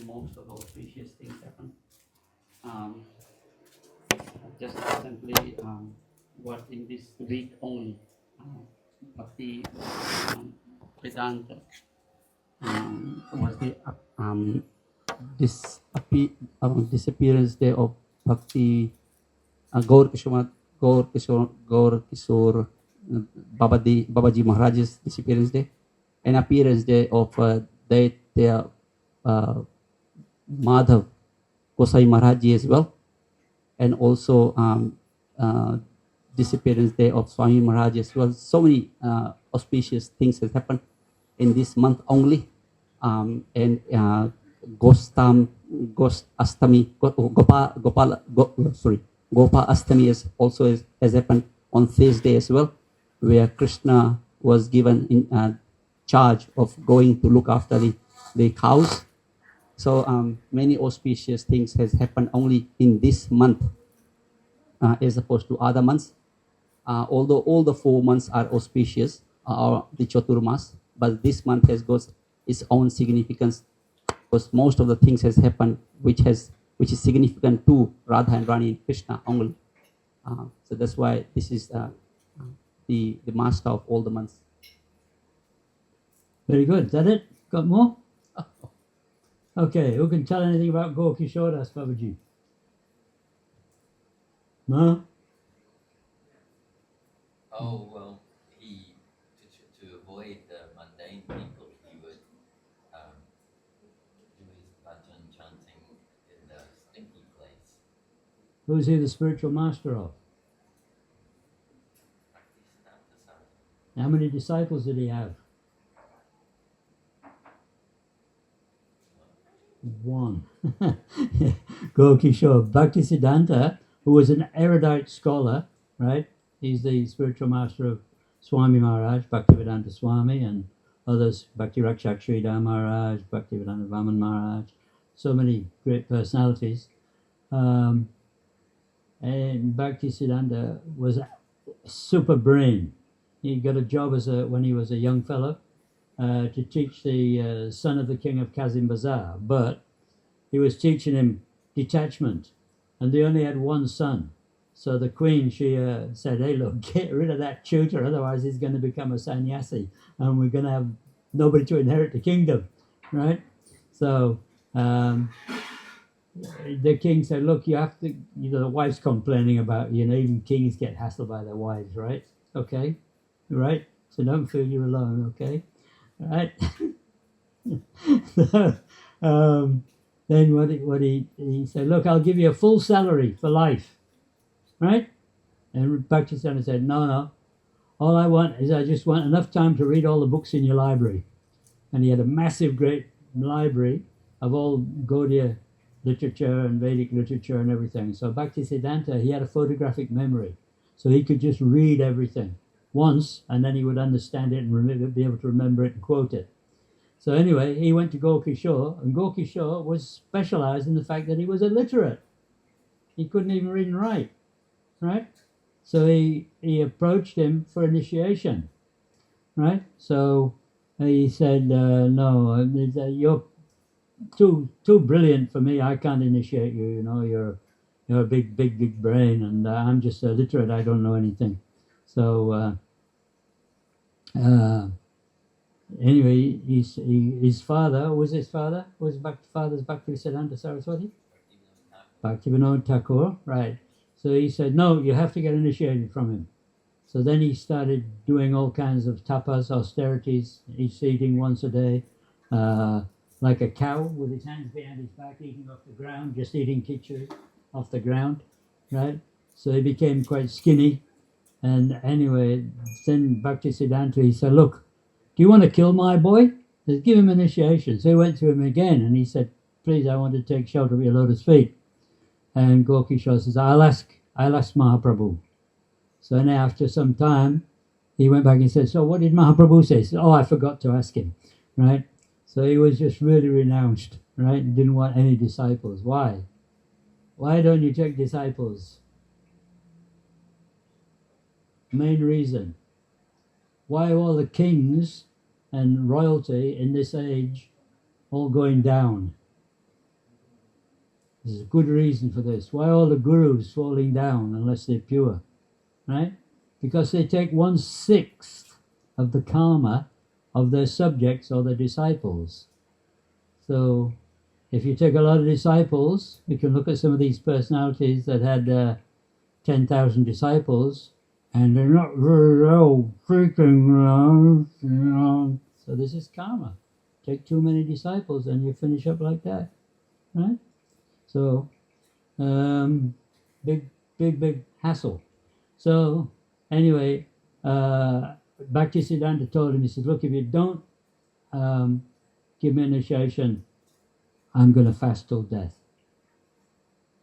most of those precious things happen. Um, just recently, what in this week only, Bhakti Vedanta was the disappearance day of Bhakti Gaura-kiśora Bābājī Maharaj's disappearance day, and appearance day of Daitya Madhav Gosai Maharajji as well, and also disappearance day of Swami Maharaj as well. So many auspicious things have happened in this month only, and Ghost Astami, Gopa Astami is also has happened on Thursday as well, where Krishna was given in charge of going to look after the cows. So many auspicious things has happened only in this month, as opposed to other months. Although all the 4 months are auspicious, or the Chaturmas, but this month has got its own significance, because most of the things has happened which is significant to Radha and Rani and Krishna only. So that's why this is the master of all the months. Very good. Is that it? Got more? Okay, who can tell anything about Gaura-kiśora, Bābājī? No? Oh, well, he, to avoid the mundane people, he would do his bhajan chanting in the stinky place. Who is he the spiritual master of? How many disciples did he have? One. Gaura-kiśora. Bhaktisiddhanta, who was an erudite scholar, right? He's the spiritual master of Swami Maharaj, Bhaktivedanta Swami, and others, Bhakti Rakshak Sridhar Maharaj, Bhaktivedanta Vaman Maharaj, so many great personalities. And Bhaktisiddhanta was a super brain. He got a job when he was a young fellow to teach the son of the king of Kazim Bazar, but he was teaching him detachment, and they only had one son. So the queen, she said, hey, look, get rid of that tutor, otherwise he's going to become a sannyasi, and we're going to have nobody to inherit the kingdom, right? So the king said, look, you have to, the wife's complaining about, even kings get hassled by their wives, right? Okay, right? So don't feel you're alone, okay? All right? So, then what he said, look, I'll give you a full salary for life. Right? And Bhaktisiddhanta said, no. All I want is I just want enough time to read all the books in your library. And he had a massive, great library of all Gaudiya literature and Vedic literature and everything. So Bhaktisiddhanta, he had a photographic memory. So he could just read everything once, and then he would understand it and be able to remember it and quote it. So anyway, he went to Gaura-kiśora, and Gaura-kiśora was specialized in the fact that he was illiterate. He couldn't even read and write. Right? So he approached him for initiation. Right? So he said, no, you're too brilliant for me. I can't initiate you. You're a big brain, and I'm just illiterate. I don't know anything. So anyway, his father was father's Bhaktisiddhanta Saraswati? Bhaktivinoda Thakur, right. So he said, no, you have to get initiated from him. So then he started doing all kinds of tapas, austerities, eating once a day, like a cow with his hands behind his back, eating off the ground, just eating khichdi off the ground, right? So he became quite skinny. And anyway, then Bhaktisiddhanta, he said, look, do you want to kill my boy? Just give him initiation. So he went to him again, and he said, please, I want to take shelter of your lotus feet. And Gaura-kiśora says, I'll ask Mahaprabhu. So then after some time, he went back and said, so what did Mahaprabhu say? He said, I forgot to ask him, right? So he was just really renounced, right? And didn't want any disciples. Why? Why don't you take disciples? Main reason. Why are all the kings and royalty in this age all going down? There's a good reason for this. Why all the gurus falling down unless they're pure? Right? Because they take 1/6 of the karma of their subjects or their disciples. So if you take a lot of disciples, you can look at some of these personalities that had 10,000 disciples, and they're not very well freaking around, you know. So this is karma. Take too many disciples and you finish up like that, right? So, big hassle. So, anyway, Bhaktisiddhanta told him, he said, look, if you don't give me initiation, I'm going to fast till death.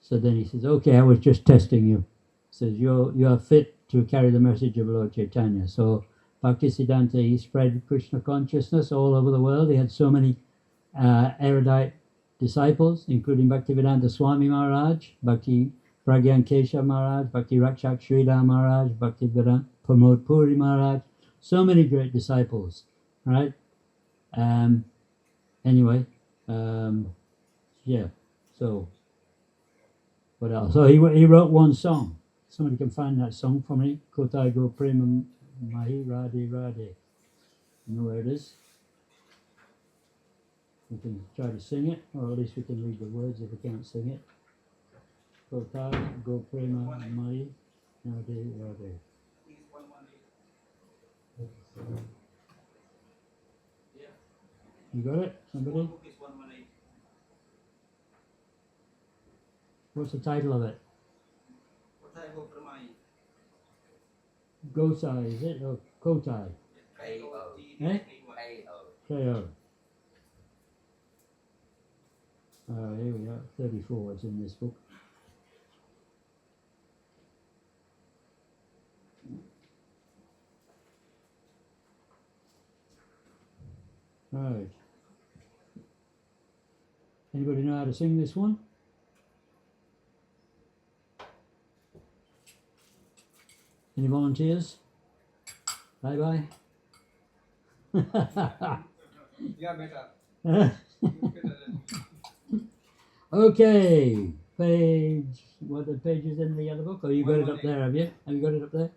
So then he says, okay, I was just testing you. He says, you are fit to carry the message of Lord Chaitanya. So Bhaktisiddhanta, he spread Krishna consciousness all over the world. He had so many erudite disciples, including Bhaktivedanta Swami Maharaj, Bhakti Pragyan Keshav Maharaj, Bhakti Rakshak Sridhar Maharaj, Bhaktivedanta Pramod Puri Maharaj, so many great disciples, right? Anyway, yeah, so what else? So he wrote one song. Somebody can find that song for me. Kotai Go Prema Mahi Radhe Radhe. You know where it is? We can try to sing it, or at least we can read the words if we can't sing it. Kotai Go Prema Mahi Radhe Radhe. You got it? Somebody? What's the title of it? Gosai, is it? Or Kotai? K-O. Eh? K-O. K-O. Here we are, 34 is in this book. Right. Anybody know how to sing this one? Any volunteers? Bye-bye. Yeah, better. Okay, what the pages in the other book? Oh, you got it up there, have you? Have you got it up there?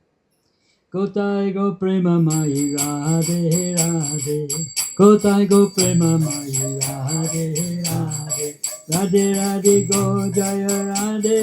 Kotai go prema mai radhe radhe. Kotai go prema mai radhe radhe. Radhe radhe go jaya radhe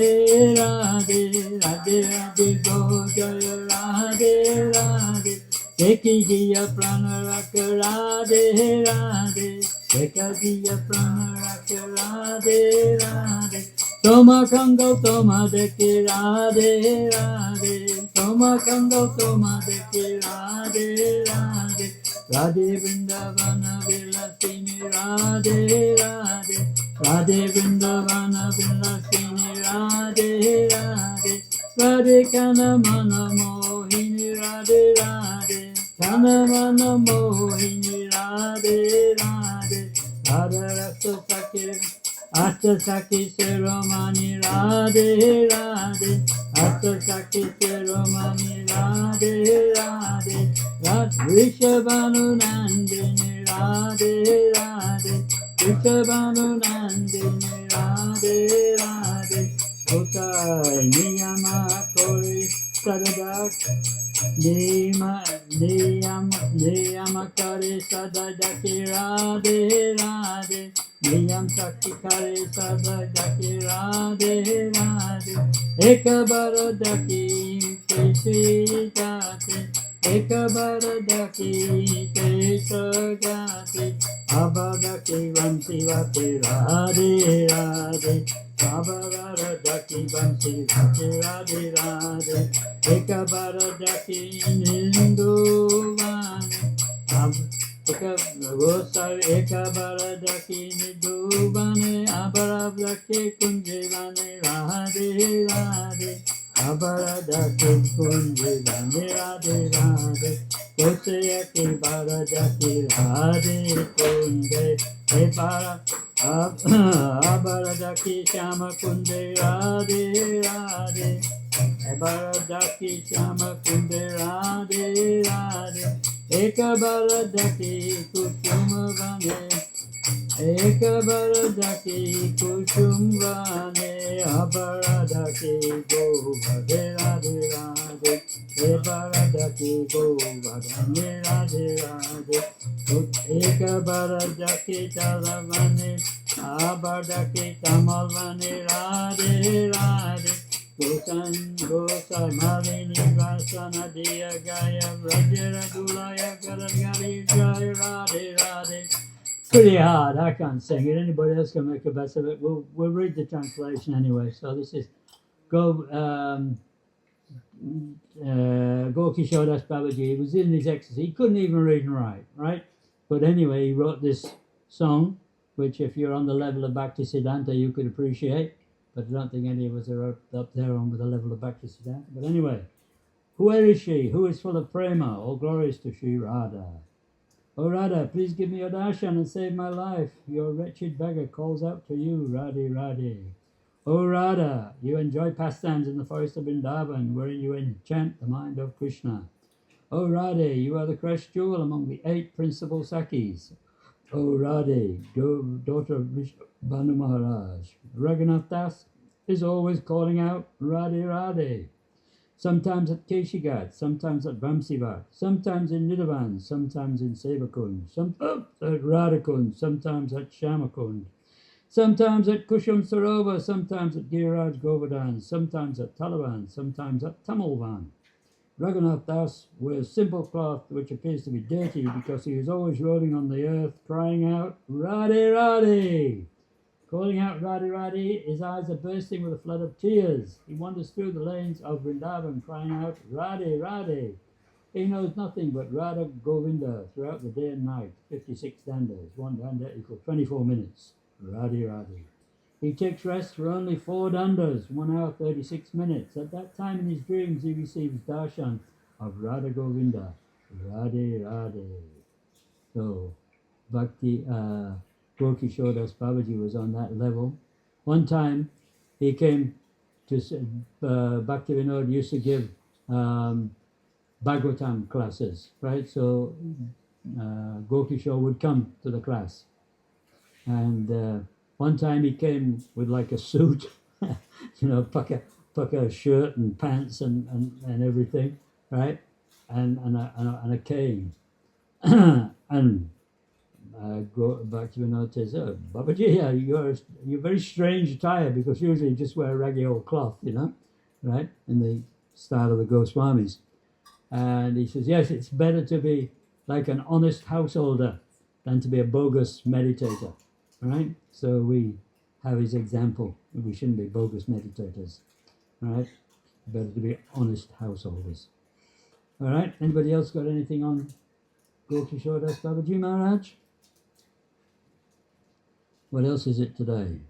radhe. Radhe radhe go jaya radhe radhe. Dekhi diya prana rak radhe radhe. Dekha diya prana rak radhe radhe. Toma kango toma deke radhe radhe. Toma kango toma deke radhe radhe. Radhe Vrindavana Vilasini radhe radhe. Radhe Vrindavana Vilasini radhe radhe. Radhe Kana Mana Mohini radhe radhe. Kana Mana Mohini radhe radhe. Radha Rasa Sakir Asta Saki Seromani Radhe Radhe. Asta Saki Seromani Radhe Radhe. Rishabhanu Nandini Radhe Radhe. Rishabhanu Nandini Radhe Radhe. Kotai Niyama Kori Sadadak. Niyama Kari Sadadaki Radhe Radhe. Niyam Sakti Kari Sadadaki Radhe Radhe. Ekabaradaki Keshitate. Ekabaradaki Keshagate. Abadaki Vansivate Radhe Radhe. Abadaki Vansivate Radhe Radhe. Ekabaradaki Ninduvane. Ekabaradaki Ninduvane. Abaradaki Kunjivane Radhe Radhe. Abaradaki Kunjivane Radhe Radhe. Koseyaki Baradaki Radhe Kunde. Abaradaki Shama Kunde Radhe Radhe. Abaradaki Shama Kunde Radhe Radhe. Ekabaradaki Kusuma Vane. Ekabaradaki Kushumvane Abaradaki Govade Radhe Radhe Ebaradaki Govade Radhe Radhe Ekabaradaki Talavane Abadaki Tamalvane Radhe Radhe Gosan Gosai Malini Vasana Diya Gaya Rajara Dulaya Karagari Jaya Radhe Radhe. Pretty hard. I can't sing it. Anybody else can make a best of it. We'll read the translation anyway. So this is Gaura-kiśora Bābājī. He was in his ecstasy. He couldn't even read and write, right? But anyway, he wrote this song, which if you're on the level of Bhaktisiddhanta, you could appreciate. But I don't think any of us are up there on with the level of Bhaktisiddhanta. But anyway, where is she? Who is full of prema? All glories to Sri Radha. Oh Radha, please give me your darshan and save my life. Your wretched beggar calls out to you, Radhe Radhe. Oh Radha, you enjoy pastimes in the forest of Vrindavan, wherein you enchant the mind of Krishna. Oh Radhe, you are the crushed jewel among the 8 principal Sakis. Oh Radhe, daughter of Banu Maharaj. Raghunath Das is always calling out, Radhe Radhe. Sometimes at Keshigat, sometimes at Vamsivat, sometimes in Nidhavan, sometimes in Sevakund, sometimes at Radhakund, sometimes at Shamakund, sometimes at Kushum Sarovar, sometimes at Giriraj Govardhan, sometimes at Talavan, sometimes at Tamalvan. Raghunath Das wears simple cloth which appears to be dirty because he is always rolling on the earth, crying out, Radhe Radhe! Calling out Radhe Radhe, his eyes are bursting with a flood of tears. He wanders through the lanes of Vrindavan crying out, Radhe Radhe. He knows nothing but Radha Govinda throughout the day and night. 56 dandas. 1 danda equals 24 minutes. Radhe Radhe. He takes rest for only 4 dandas, 1 hour 36 minutes. At that time in his dreams he receives darshan of Radha Govinda. Radhe Radhe. So, Bhakti... Gaura-kiśora Bābājī was on that level. One time he came to Bhaktivinoda used to give Bhagavatam classes, right? So Gaura-kiśora would come to the class. And one time he came with like a suit, pucker shirt and pants and everything, right? And a cane. And go back to Vinod says, oh, Bābājī, you're very strange attire because usually you just wear a raggy old cloth, right? In the style of the Goswamis. And he says, yes, it's better to be like an honest householder than to be a bogus meditator, right? So we have his example. We shouldn't be bogus meditators, right? Better to be honest householders. All right, anybody else got anything on Gaura-kiśora Bābājī Maharaj? What else is it today?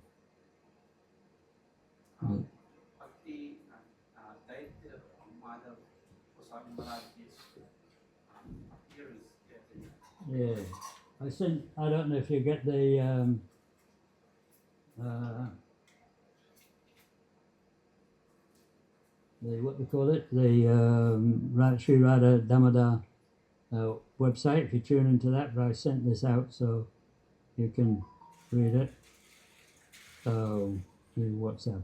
Bhakti Daitya Madhav Goswami Maharaj's appearance. Yeah, I don't know if you get the what they call it, the Sri Radha Damodar website. If you tune into that, but I sent this out so you can read it. So, WhatsApp.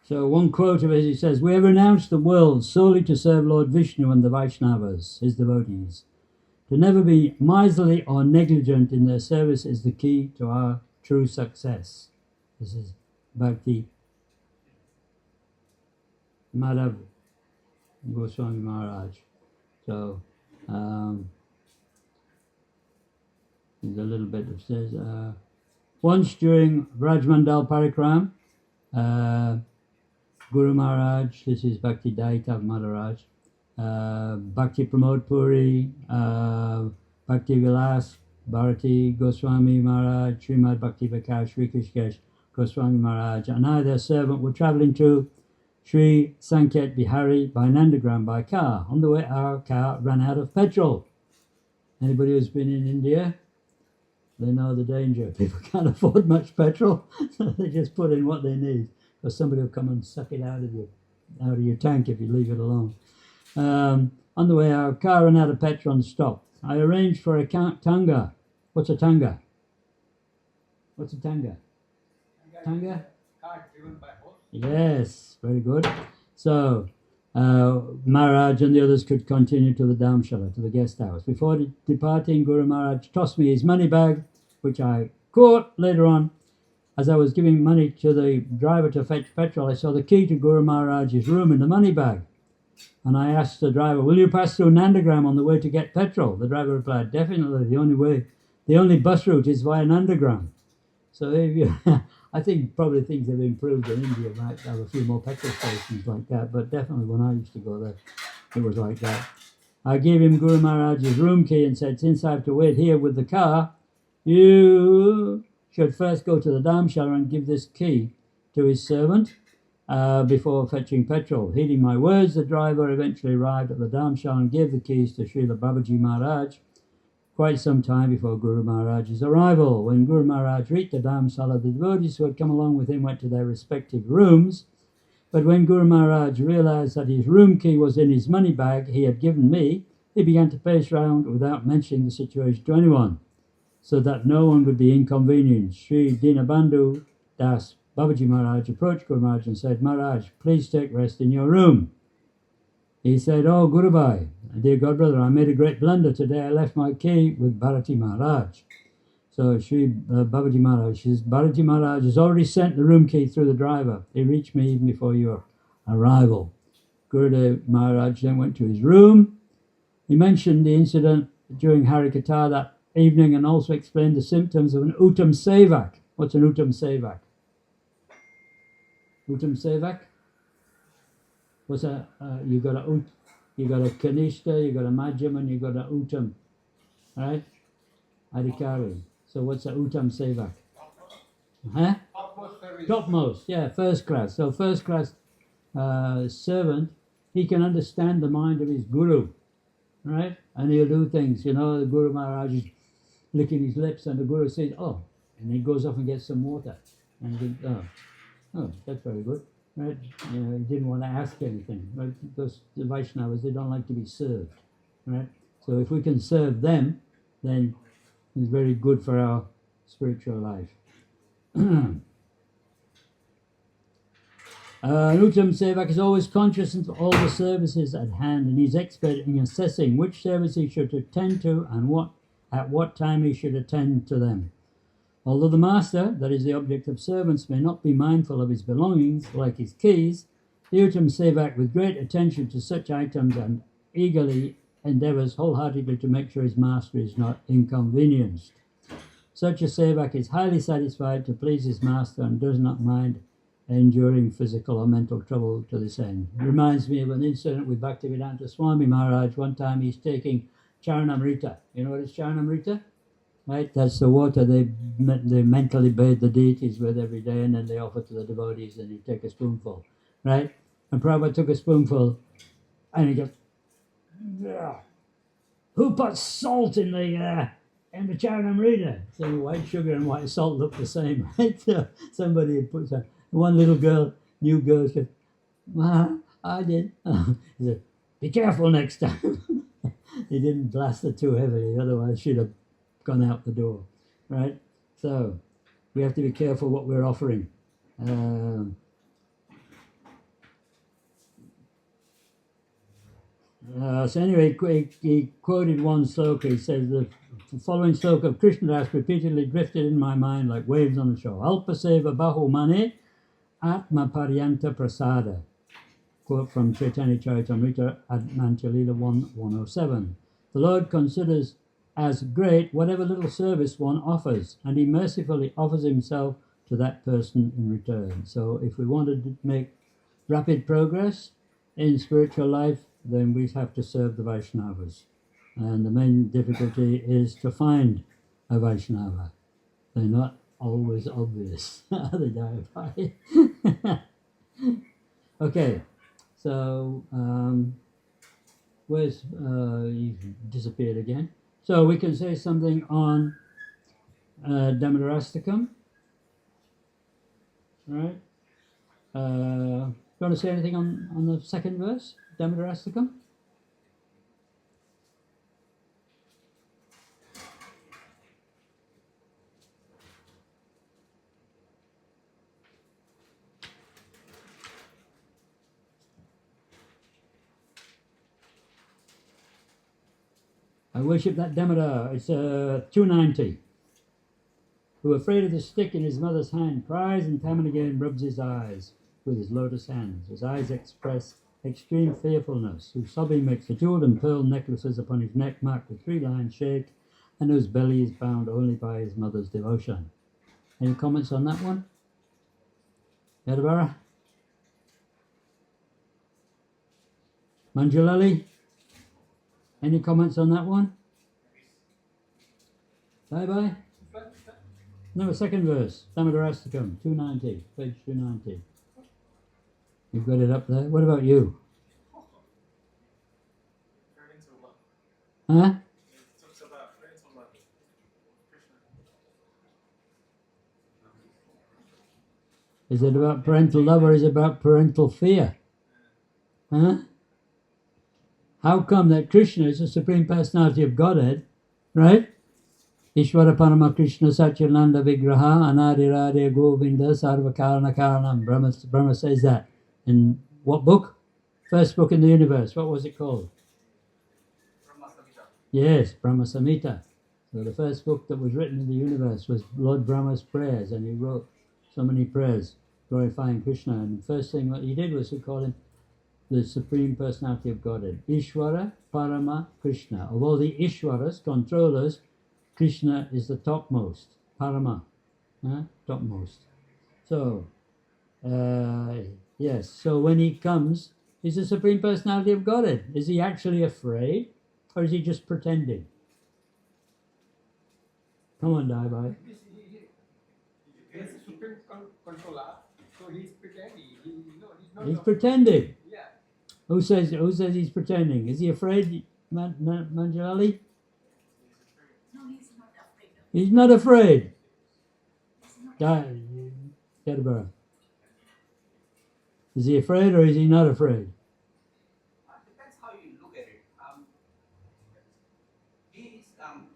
So one quote of it, he says, we have renounced the world solely to serve Lord Vishnu and the Vaishnavas, his devotees. To never be miserly or negligent in their service is the key to our true success. This is Bhakti Madhav Goswami Maharaj. So, there's a little bit of says, once during Vrajmandal Parikram, Guru Maharaj, this is Bhakti Daita Maharaj, Bhakti Pramod Puri, Bhakti Vilas, Bharati Goswami Maharaj, Srimad Bhakti Vikas, Sri Krishkesh Goswami Maharaj, and I, their servant, were travelling to Sri Sanket Bihari by Nandagram by car. On the way, our car ran out of petrol. Anybody who's been in India, they know the danger. People can't afford much petrol, so they just put in what they need. or somebody will come and suck it out of your tank if you leave it alone. On the way, our car ran out of petrol and stopped. I arranged for a tanga. What's a tanga? What's a tanga? Tanga? Car driven by horse. Yes, very good. So Maharaj and the others could continue to the Dharmshala, to the guest house. Before departing, Guru Maharaj tossed me his money bag, which I caught later on. As I was giving money to the driver to fetch petrol, I saw the key to Guru Maharaj's room in the money bag. And I asked the driver, will you pass through Nandagram on the way to get petrol? The driver replied, definitely, the only bus route is via Nandagram. So if you, I think probably things have improved in India, might have a few more petrol stations like that, but definitely when I used to go there, it was like that. I gave him Guru Maharaj's room key and said, since I have to wait here with the car, you should first go to the Dharmshala and give this key to his servant before fetching petrol. Heeding my words, the driver eventually arrived at the Dharmshala and gave the keys to Srila Bābājī Maharaj quite some time before Guru Maharaj's arrival. When Guru Maharaj reached the Dharmshala, the devotees who had come along with him went to their respective rooms. But when Guru Maharaj realized that his room key was in his money bag he had given me, he began to pace round without mentioning the situation to anyone, so that no one would be inconvenienced. Sri Dinabandhu Das Bābājī Maharaj approached Guru Maharaj and said, Maharaj, please take rest in your room. He said, oh, Gurubai, dear godbrother, I made a great blunder today. I left my key with Bharati Maharaj. So Sri Bābājī Maharaj says, Bharati Maharaj has already sent the room key through the driver. He reached me even before your arrival. Gurudev Maharaj then went to his room. He mentioned the incident during Harikatha that evening and also explained the symptoms of an Uttam Sevak. What's an Uttam Sevak? Uttam Sevak? What's a you got a Kanishta, you got a Madhyam, and you got a Uttam, right? Adhikari. So what's a Uttam Sevak? Huh? Topmost service. Topmost, yeah, first class. So first class servant, he can understand the mind of his guru, right? And he'll do things. You know, the Guru Maharaj is licking his lips, and the guru says, "Oh," and he goes off and gets some water, and he thinks, "Oh, that's very good." Right? You know, he didn't want to ask anything, right? Because the Vaishnavas, they don't like to be served, right? So if we can serve them, then it's very good for our spiritual life. Uttam Sevak is always conscious of all the services at hand, and he's expert in assessing which service he should attend to and at what time he should attend to them. Although the master, that is the object of servants, may not be mindful of his belongings, like his keys, the Uttam Sevak with great attention to such items and eagerly endeavours wholeheartedly to make sure his master is not inconvenienced. Such a Sevak is highly satisfied to please his master and does not mind enduring physical or mental trouble to this end. It reminds me of an incident with Bhaktivedanta Swami Maharaj. One time he's taking Charanamrita. You know what is Charanamrita? Right, that's the water they mentally bathe the deities with every day, and then they offer to the devotees, and you take a spoonful, right? And Prabhupada took a spoonful, and he goes, "Ugh. Who put salt in the Charanamrita?" So white sugar and white salt look the same, right? So somebody had put some. One little girl, new girl, said, I did. He said, be careful next time. He didn't blast it too heavily, otherwise she'd have gone out the door, right? So we have to be careful what we're offering. So anyway, he quoted one sloka. He says, the following sloka of Krishnadas repeatedly drifted in my mind like waves on the shore. Alpaseva bahu mane atma paryanta prasada. Quote from Chaitanya Charitamrita at Manchalila 1:107. The Lord considers as great whatever little service one offers, and he mercifully offers himself to that person in return. So if we want to make rapid progress in spiritual life, then we have to serve the Vaishnavas. And the main difficulty is to find a Vaishnava. They're not always obvious. They die. Okay, so where's you've disappeared again. So we can say something on Damodarastakam, right? you want to say anything on the second verse? Damodar has to come. I worship that Damodar. It's 290. Who, afraid of the stick in his mother's hand, cries and time and again rubs his eyes with his lotus hands. His eyes express extreme fearfulness, whose sobbing makes the jeweled and pearl necklaces upon his neck marked with 3 lines shake, and whose belly is bound only by his mother's devotion. Any comments on that one? Yadavara? Manjulali? Any comments on that one? Bye-bye. No, second verse. Dhammadharastakam, 290, page 290. You've got it up there. What about you? Huh? Is it about parental love or is it about parental fear? Huh? How come that Krishna is the Supreme Personality of Godhead, right? Ishvara Parama Krishna Satyananda Vigraha Anadi Radha Govinda Sarva Karana Karanam. Brahma says that. In what book? First book in the universe. What was it called? Brahma Samhita. Yes, Brahma Samhita. So the first book that was written in the universe was Lord Brahma's prayers, and he wrote so many prayers glorifying Krishna. And the first thing that he did was to call him the Supreme Personality of Godhead. Ishvara Parama Krishna. Of all the Ishwaras, controllers, Krishna is the topmost. Parama. Topmost. So, yes. So when he comes, he's the Supreme Personality of Godhead. Is he actually afraid? Or is he just pretending? Come on, Daibai. He is a supreme controller, so he's pretending. He's not. He's pretending. Yeah. Who says he's pretending? Is he afraid, Manjali? No, he's not afraid of He's not afraid. He's not Yadabara. Is he afraid or is he not afraid? Depends how you look at it. He's of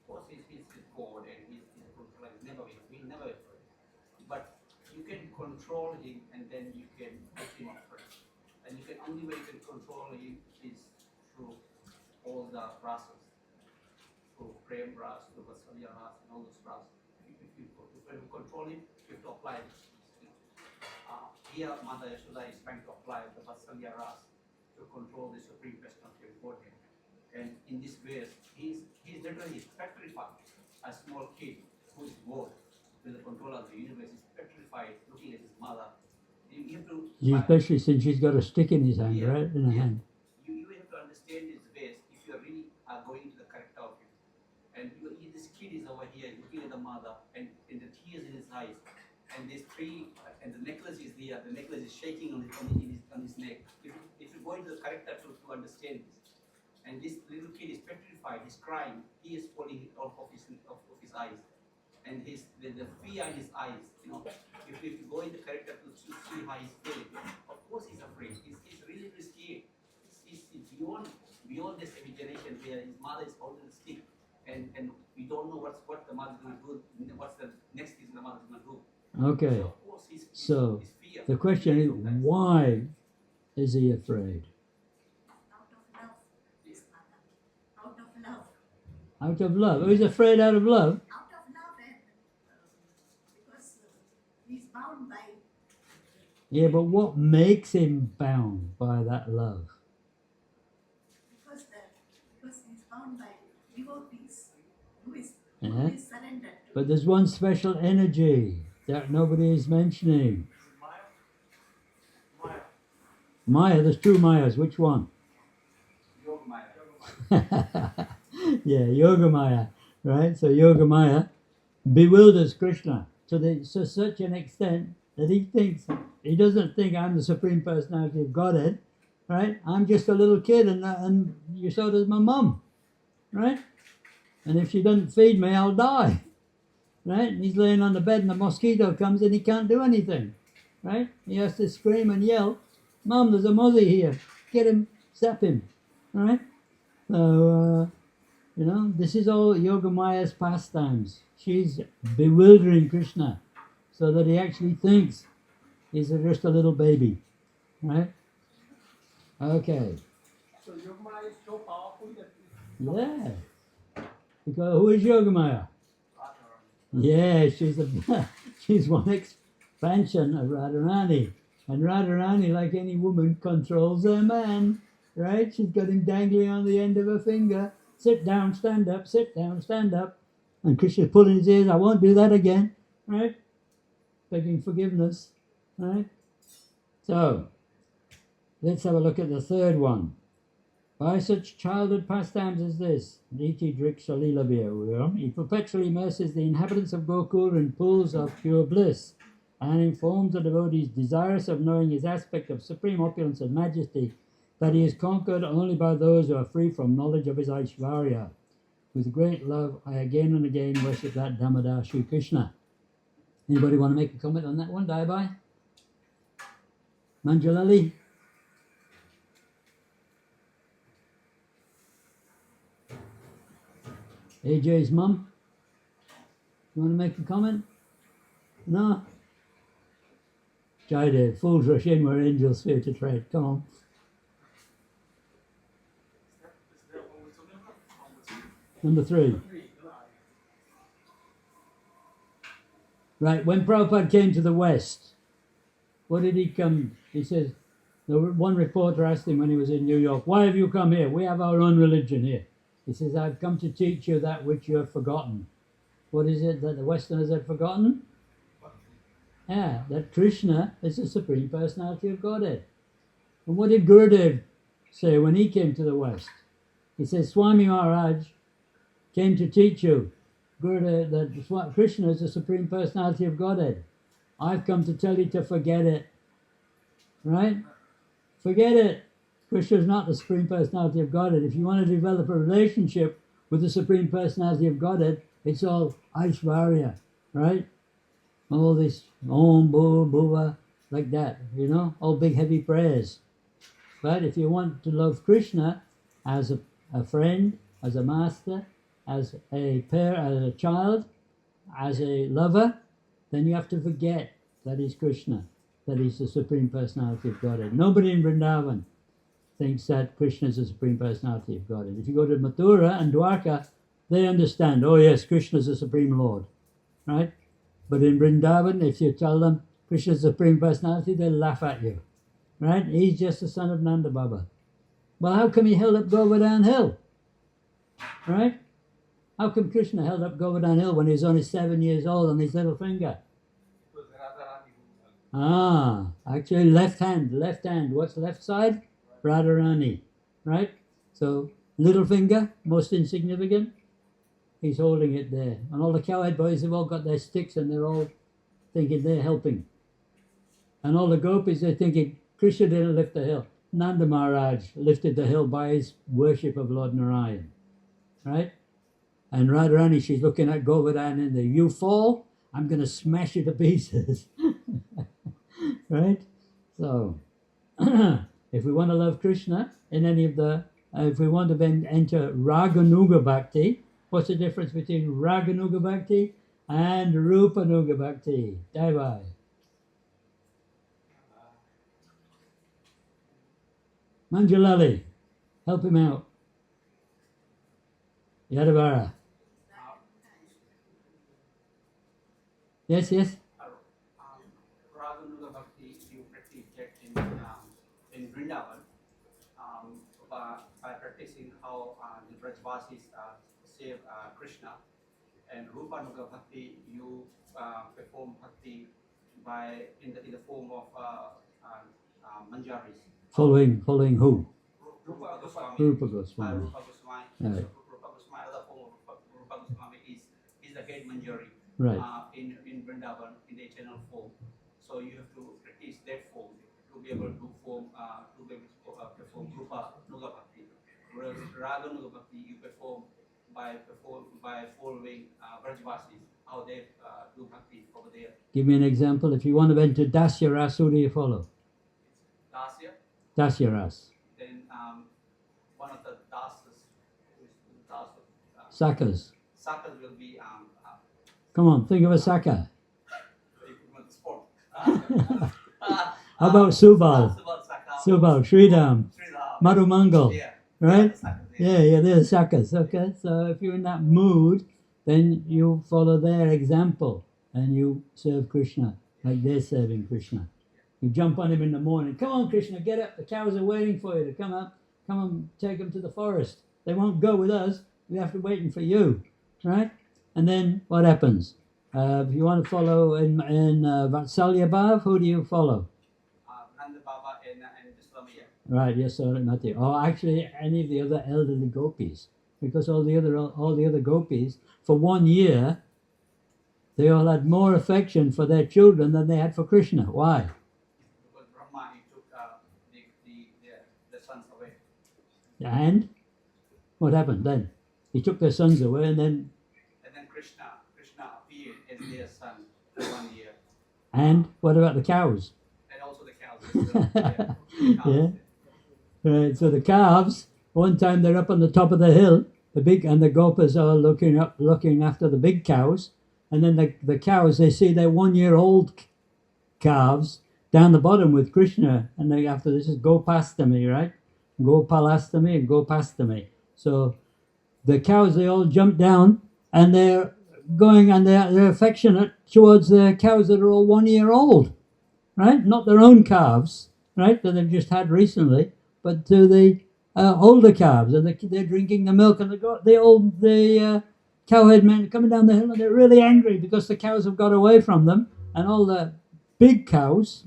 course he's God and he's control. He's never afraid. But you can control him and then you can make him afraid. And you can only way you can control him is through all the rases, through Prem Ras, through Vasalya Ras, and all those Ras. If you control him, you have to apply it. Here, Mother Yashoda is trying to apply the Vasalya Ras to control the Supreme Personality of Godhead. And in this way, he's literally petrified. A small kid who is born with the control of the universe is petrified looking at his mother. You have to, Especially since she's got a stick in his hand, Yeah, right? In her yeah. hand. you have to understand his ways if you really are going to the character of him. And this kid is over here looking at the mother and the tears in his eyes. And this tree and the necklace is there. The necklace is shaking on his neck. If you go into the character to understand this, and this little kid is petrified, he's crying, he is falling out of his eyes, and the fear in his eyes. If you go in the character to see how he's feeling, of course he's afraid. He's really scared. It's beyond this imagination where his mother is holding the stick, and we don't know what the mother's going to do. What's the next thing the mother's going to do? Okay. So, of course, So his fear. the question is, why is he afraid? out of love, his mother. Out of love. Out of love. Oh, he's afraid out of love. Out of love and because he's bound by Yeah, but what makes him bound by that love? because he's bound by devotees who is Yeah. surrendered to But there's one special energy that nobody is mentioning. Maya, there's two Mayas. Which one? Yoga Maya. Yeah, Yoga Maya, right? So Yoga Maya bewilders Krishna to such an extent that he doesn't think I'm the Supreme Personality of Godhead, right? I'm just a little kid, and Yashoda's my mum, right? And if she doesn't feed me, I'll die. right? And he's laying on the bed and the mosquito comes and he can't do anything, right? He has to scream and yell, "Mom, there's a mozzie here. Get him, zap him," right? So, this is all Yogamaya's pastimes. She's bewildering Krishna so that he actually thinks he's just a little baby, right? Okay. So Yogamaya is so powerful that Yeah. Because who is Yogamaya? Yeah, she's one expansion of Radharani. And Radharani, like any woman, controls her man, right? She's got him dangling on the end of her finger. Sit down, stand up, sit down, stand up. And Krishna's pulling his ears, I won't do that again, right? Begging forgiveness, right? So, let's have a look at the third one. By such childhood pastimes as this, Niti Drikshalila, he perpetually immerses the inhabitants of Gokul in pools of pure bliss and informs the devotees desirous of knowing his aspect of supreme opulence and majesty that he is conquered only by those who are free from knowledge of his Aishvarya. With great love, I again and again worship that Damodar Shri Krishna. Anybody want to make a comment on that one, Bābājī? Manjalali? AJ's mum? You want to make a comment? No? Jaydev, fools rush in where angels fear to tread. Come on. Number 3. Right, when Prabhupada came to the West, what did he come? He says, one reporter asked him when he was in New York, why have you come here? We have our own religion here. He says, I've come to teach you that which you have forgotten. What is it that the Westerners have forgotten? Yeah, that Krishna is the Supreme Personality of Godhead. And what did Gurudev say when he came to the West? He says, Swami Maharaj came to teach you, Gurudev, that Krishna is the Supreme Personality of Godhead. I've come to tell you to forget it. Right? Forget it. Krishna is not the Supreme Personality of Godhead. If you want to develop a relationship with the Supreme Personality of Godhead, it's all Aishvarya, right? All this Om, Bhuva, Bhuva, like that, all big heavy prayers. But if you want to love Krishna as a friend, as a master, as a pair, as a child, as a lover, then you have to forget that he's Krishna, that he's the Supreme Personality of Godhead. Nobody in Vrindavan thinks that Krishna is the Supreme Personality of Godhead. If you go to Mathura and Dwarka, they understand, oh yes, Krishna is the Supreme Lord, right? But in Vrindavan, if you tell them Krishna is the Supreme Personality, they'll laugh at you, right? He's just the son of Nanda Baba. Well, how come he held up Govardhan Hill, right? How come Krishna held up Govardhan Hill when he was only 7 years old on his little finger? it was Radharani who Actually left hand. What's the left side? Radharani, right? So little finger, most insignificant. He's holding it there. And all the cowhead boys have all got their sticks and they're all thinking they're helping. And all the gopis, they're thinking, Krishna didn't lift the hill. Nanda Maharaj lifted the hill by his worship of Lord Narayan, right? And Radharani, she's looking at Govardhan in there. You fall, I'm going to smash you to pieces. Right? So, if we want to love Krishna in any of the, if we want to then enter Raganuga Bhakti, what's the difference between Raganuga Bhakti and Rupanuga Bhakti? Bābājī. Manjalali, help him out. Yadavara. Yes. Raganuga Bhakti, you practice that in Vrindavan by practicing how the Brajvasis save Krishna. And Rupanuga Bhakti, you perform Bhakti in the form of manjaris. Following who? Rupa Goswami. Rupa Goswami. Rupa Goswami. Right. Rupa Goswami, other form of Rupa Goswami is the head manjari Right. in Vrindavan in the eternal form. So you have to practice that form to be able to perform Rupa Nuga Bhakti. Whereas Raga Nuga Bhakti you perform by following Brajvasis. how they do bhakti over there. Give me an example. If you want to enter Dasya Ras, who do you follow? Dasya, Dasya Ras. then one of the dasas, Sakas. sakas will be Come on, think of a Saka. equipment sport. How about Subal? Saka, Subal, Sridham, Sridhar. Madhumangal, Yeah. right? Sakas, Yeah, they're Sakas. Okay, so if you're in that mood, then you follow their example and you serve Krishna like they're serving Krishna. You jump on him in the morning. Come on, Krishna, get up. The cows are waiting for you to come up. Come and take them to the forest. They won't go with us. We have to wait for you, right? And then what happens? If you want to follow in Vatsalya Bhav, who do you follow? Nanda Baba and Vishwamaya. Right, yes, Mati. Or actually any of the other elderly gopis. Because all the other gopis, for 1 year, they all had more affection for their children than they had for Krishna. Why? Because Brahma, he took the sons away. And what happened then? He took their sons away and then Krishna appeared as their son for 1 year. and what about the cows? And also the cows. Yeah. Yeah. Right, so the calves, one time they're up on the top of the hill, the gopas are looking after the big cows, and then the cows, they see their 1-year-old calves down the bottom with Krishna, and they after this is Gopastami, right? Gopalastami and Gopastami. So the cows, they all jump down and they're going and they're affectionate towards the cows that are all 1 year old, right? Not their own calves, right, that they've just had recently, but to the older calves, and they're drinking the milk, and the cowherd men are coming down the hill, and they're really angry because the cows have got away from them, and all the big calves,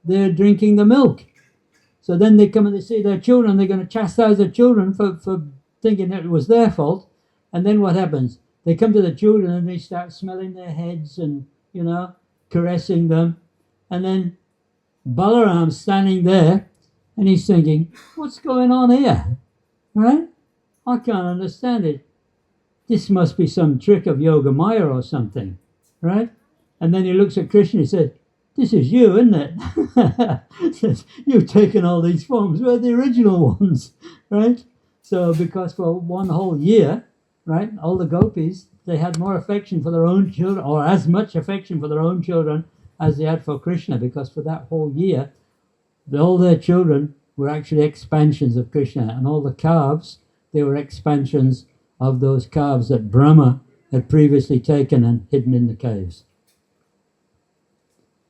they're drinking the milk. So then they come and they see their children, they're going to chastise their children for thinking that it was their fault. And then what happens? They come to the children and they start smelling their heads and, caressing them. And then Balaram's standing there and he's thinking, what's going on here? Right? I can't understand it. This must be some trick of Yoga Maya or something. Right? And then he looks at Krishna and he says, this is you, isn't it? Says, you've taken all these forms. We're the original ones, right? So because for 1 whole year, right, all the gopis, they had more affection for their own children, or as much affection for their own children as they had for Krishna, because for that whole year, all their children were actually expansions of Krishna, and all the calves, they were expansions of those calves that Brahma had previously taken and hidden in the caves.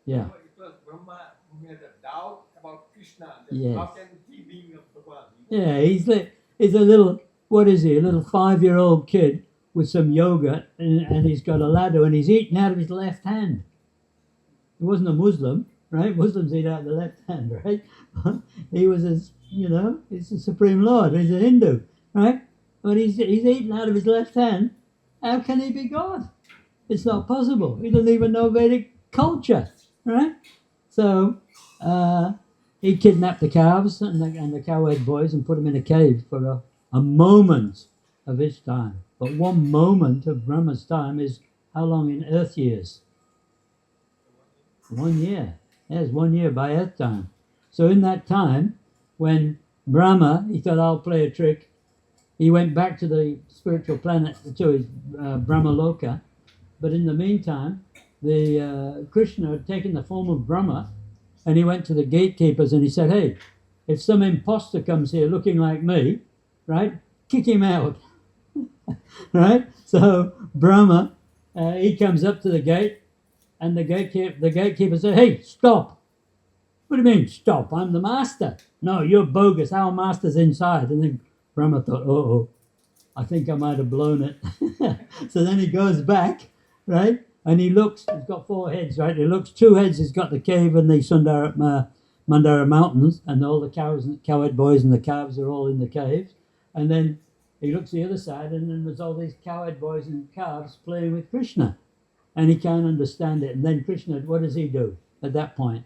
Yeah. It was Brahma who had a doubt about Krishna. Yes. How can he be a Bhagavan? Yeah, he's a little, what is he, a little 5-year-old kid with some yogurt, and he's got a laddu, and he's eating out of his left hand. He wasn't a Muslim, right? Muslims eat out of the left hand, right? He was, he's the Supreme Lord, he's a Hindu, right? But he's eating out of his left hand. How can he be God? It's not possible. He doesn't even know Vedic culture, right? So he kidnapped the calves and the cowherd boys and put them in a cave for a moment of his time. But 1 moment of Brahma's time is how long in earth years? 1 year. Yes, 1 year by earth time. So in that time, when Brahma, he thought, I'll play a trick, he went back to the spiritual planet, to his Brahma Loka. But in the meantime, the Krishna had taken the form of Brahma, and he went to the gatekeepers and he said, hey, if some imposter comes here looking like me, right, kick him out. Right? So Brahma, he comes up to the gate, and the gatekeeper said, hey, stop. What do you mean, stop? I'm the master. No, you're bogus. Our master's inside. And then Brahma thought, uh-oh, I think I might have blown it. So then he goes back, right? And he looks, he's got 4 heads, right? He looks 2 heads, he's got the cave and the Mandara Mountains, and all the cows and cowherd boys and the calves are all in the caves. And then he looks the other side, and then there's all these cowherd boys and calves playing with Krishna. And he can't understand it. And then Krishna, what does he do at that point?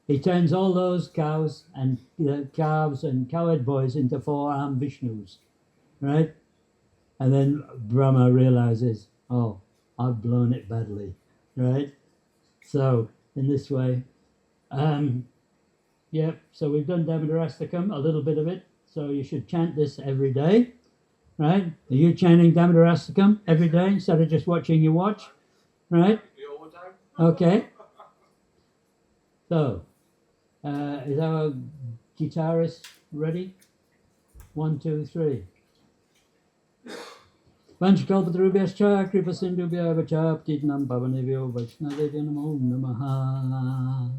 He turns all those cows and calves and cowherd boys into 4-armed Vishnus, right? And then Brahma realizes, oh, I've blown it badly, right? So in this way, so we've done Damodarastakam, a little bit of it. So you should chant this every day, right? Are you chanting Damodarastakam every day instead of just watching your watch, right? Okay. So, is our guitarist ready? 1, 2, 3. Vanchakalpatarubhyascha kripa sindhubhya vacha ptitnam pavanebhyo vaishnavebhyo namo namaha.